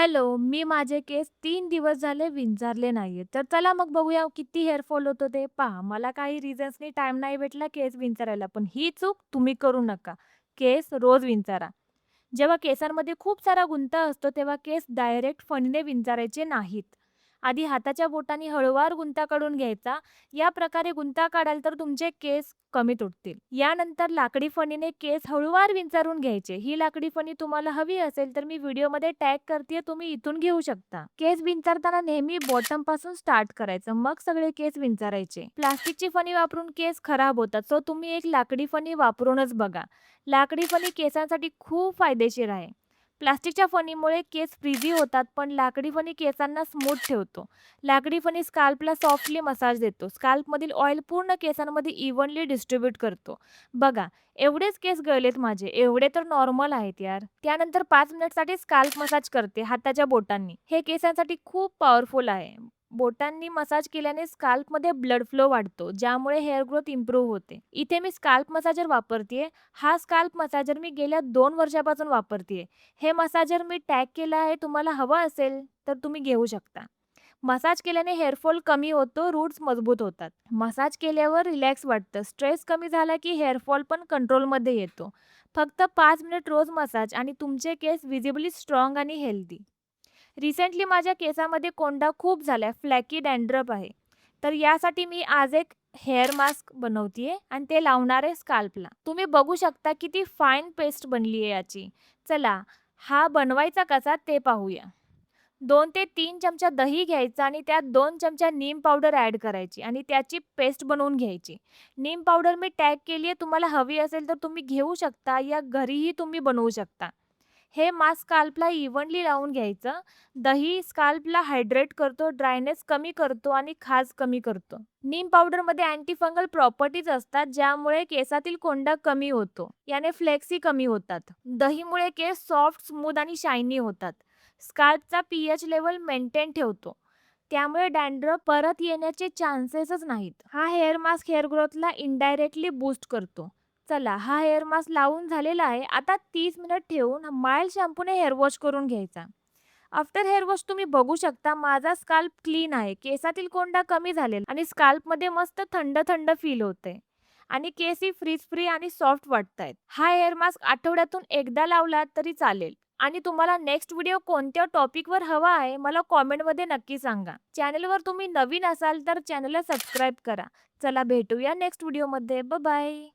Hello, मी माझे केस 3 दिवस झाले विंचरले नाहीये. तर चला मग बघूया किती हेअर फॉल होतो ते. पहा, मला काही रिझन्सनी टाईम नाही भेटला केस विंचरायला. पण ही चूक तुम्ही करू नका. केस रोज विंचरा. जेव्हा केसांमध्ये खूप सारा गुंता असतो, तेव्हा केस डायरेक्ट फणीने विंचरायचे नाहीत. आधी हाताच्या बोटांनी हळूवार गुंता काढून घ्यायचा. या प्रकारे गुंता काढाल तर तुमचे केस कमी तुटतील. यानंतर लाकडी फणीने केस हळूवार विंचरून घ्यायचे. ही लाकडी फणी तुम्हाला हवी असेल तर मी व्हिडिओमध्ये टॅग करते, तुम्ही इथून घेऊ शकता. केस विंचरताना नेहमी बॉटम पासून स्टार्ट करायचं, मग सगळे केस विंचरायचे. प्लास्टिकची फणी वापरून केस खराब होतात, सो तुम्ही एक लाकडी फणी वापरूनच बघा. लाकडी फणी केसांसाठी खूप फायदेशीर आहे. प्लास्टिकच्या फणीमुळे केस फ्रिझी होतात, पण लाकडी फणी केसांना स्मूथ ठेवतो. लाकडी फणी स्काल्पला सॉफ्टली मसाज देतो. स्काल्पमधील ऑइल पूर्ण केसांमध्ये इव्हनली डिस्ट्रीब्यूट करतो. बघा, एवढेच केस गळलेत माझे, एवढे तर नॉर्मल आहेत यार. त्यानंतर 5 मिनिटसाठी स्काल्प मसाज करते हाताच्या बोटांनी. हे केसांसाठी खूप पॉवरफुल आहे. बोटांनी मसाज केल्याने स्काल्पमध्ये ब्लड फ्लो वाढतो, ज्यामुळे हेअर ग्रोथ इम्प्रूव्ह होते. इथे मी स्काल्प मसाजर वापरतेय. हा स्काल्प मसाजर मी गेल्या 2 वर्षापासून वापरतेय. हे मसाजर मी टॅग केलं आहे. तुम्हाला हवं असेल तर तुम्ही घेऊ शकता. मसाज केल्याने हेअरफॉल कमी होतो, रूट्स मजबूत होतात. मसाज केल्यावर रिलॅक्स वाटतं. स्ट्रेस कमी झाला की हेअरफॉल पण कंट्रोलमध्ये येतो. फक्त 5 मिनिट रोज मसाज आणि तुमचे केस व्हिजिबली स्ट्रॉंग आणि हेल्दी. रिसेंटली माझ्या केसामध्ये कोंडा खूप झालाय, फ्लॅकी डॅन्ड्रफ आहे. तर यासाठी मी आज एक हेअर मास्क बनवतीये आणि ते लावणार आहे स्काल्पला. तुम्ही बघू शकता किती फाईन पेस्ट बनली आहे याची. चला, हा बनवायचा कसा ते पाहूया. 2 ते 3 चमचा दही घ्यायचा आणि त्यात 2 चमचा नीम पावडर ॲड करायची आणि त्याची पेस्ट बनवून घ्यायची. नीम पावडर मी टॅग केली आहे. तुम्हाला हवी असेल तर तुम्ही घेऊ शकता या घरीही तुम्ही बनवू शकता. हे मास्क स्काल्पला इव्हनली लावून घ्यायचं. दही स्काल्पला हायड्रेट करतो, ड्रायनेस कमी करतो आणि खाज कमी करतो. नीम पावडरमध्ये अँटी फंगल प्रॉपर्टीज असतात, ज्यामुळे केसातील कोंडा कमी होतो. याने फ्लेक्सही कमी होतात. दहीमुळे केस सॉफ्ट, स्मूथ आणि शायनी होतात. स्काल्पचा पीएच लेव्हल मेंटेन ठेवतो. त्यामुळे डॅन्ड्रफ परत येण्याचे चान्सेसच नाहीत. हा हेअर मास्क हेअर ग्रोथला इनडायरेक्टली बूस्ट करतो. चला, हा हेअर मास्क लावून झालेला आहे. आता 30 मिनिट ठेवून माइल्ड शॅम्पूने हेअर वॉश करून घ्यायचा. आफ्टर हेअर वॉश तुम्ही बघू शकता माझा स्काल्प क्लीन आहे. केसातील कोंडा कमी झालेला आणि स्काल्पमध्ये मस्त थंड थंड फील होते. आणि केसही फ्रीज फ्री आणि सॉफ्ट वाटतायत. हा हेअर मास्क आठवड्यातून एकदा लावला तरी चालेल. आणि तुम्हाला नेक्स्ट व्हिडिओ कोणत्या टॉपिकवर हवा आहे मला कॉमेंटमध्ये नक्की सांगा. चॅनलवर तुम्ही नवीन असाल तर चॅनलला सबस्क्राईब करा. चला भेटूया नेक्स्ट व्हिडिओमध्ये. Bye bye.